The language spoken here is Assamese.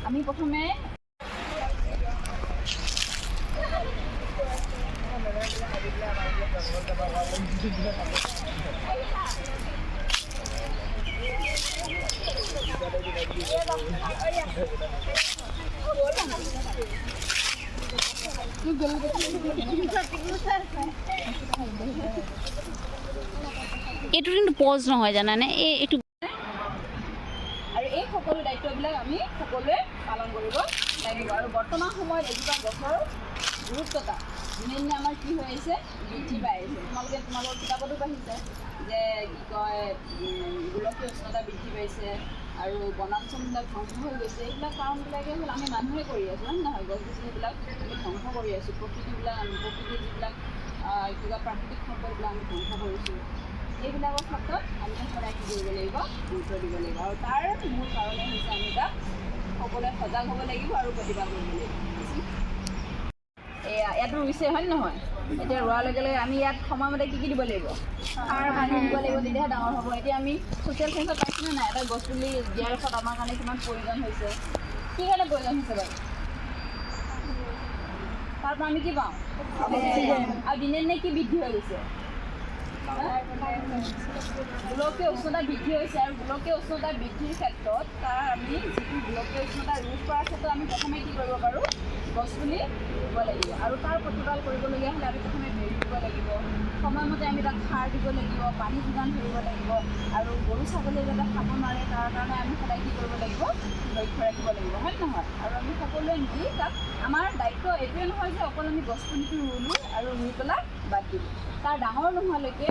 আমি প্ৰথমে এইটো কিন্তু পজ নহয় জানানে, এইটো আৰু এই সকলো দায়িত্ববিলাক আমি সকলোৱে পালন কৰিব লাগিব। আৰু বৰ্তমান সময়ত এজোপা গছৰ গুৰুত্বতা দিনে দিনে আমাৰ কি হৈ আহিছে, বৃদ্ধি পাই আহিছে। তোমালোকৰ কিতাপতো পঢ়িছে যে কি কয় গোলকীয় উষ্ণতা বৃদ্ধি পাইছে আৰু বনাঞ্চলবিলাক ধ্বংস হৈ গৈছে। এইবিলাক কাৰণবিলাকে হ'ল আমি মানুহে কৰি আছোঁ, হয় নহয়? গছ গছনিবিলাক আমি ধ্বংস কৰি আছোঁ, প্ৰকৃতিৰ যিবিলাক কিবা প্ৰাকৃতিক সম্পদবিলাক আমি ধ্বংস কৰিছোঁ। এইবিলাকৰ ক্ষেত্ৰত আমি সদায় কি কৰিব লাগিব, গুৰুত্ব দিব লাগিব। আৰু তাৰ মূল কাৰণে হৈছে আমি তাক সকলোৱে সজাগ হ'ব লাগিব আৰু প্ৰতিবাদ কৰিব লাগিব। ইয়াতো ৰুইছে, হয় নহয়? এতিয়া ৰোৱাৰ লগে লগে আমি ইয়াত সময়মতে কি দিব লাগিব, সাৰ পানী দিব লাগিব, তেতিয়াহে ডাঙৰ হ'ব। এতিয়া আমি ছ'চিয়েল চায়েন্সত পাইছিলোঁ নাই, এটা গছ পুলি দিয়াৰ পিছত আমাৰ কাৰণে কিমান প্ৰয়োজন হৈছে, কি কাৰণে প্ৰয়োজন হৈছে বাৰু? তাৰ পৰা আমি কি পাওঁ, আৰু দিনে দিনে কি বৃদ্ধি হৈ গৈছে, গোলকীয় উষ্ণতা বৃদ্ধি হৈছে। আৰু গোলকীয় উষ্ণতা বৃদ্ধিৰ ক্ষেত্ৰত আমি যিটো গোলকীয় উষ্ণতা ৰোধ কৰাৰ ক্ষেত্ৰত আমি প্ৰথমে কি কৰিব পাৰোঁ, গছ পুলি ৰুব লাগিব। আৰু তাৰ প্ৰতিপাল কৰিবলগীয়া হ'লে আমি প্ৰথমে বেৰি দিব লাগিব, সময়মতে আমি তাক সাৰ দিব লাগিব, পানী যোগান ধৰিব লাগিব। আৰু গৰু ছাগলীয়ে যাতে খাব নোৱাৰে তাৰ কাৰণে আমি সদায় কি কৰিব লাগিব, লক্ষ্য ৰাখিব লাগিব, হয় নহয়? আৰু আমি সকলোৱে মিলি তাক, আমাৰ দায়িত্ব এইটোৱে নহয় যে অকল আমি গছ পুলিটো ৰুলোঁ আৰু ৰুই পেলাই বাদ দিলোঁ। তাৰ ডাঙৰ নোহোৱালৈকে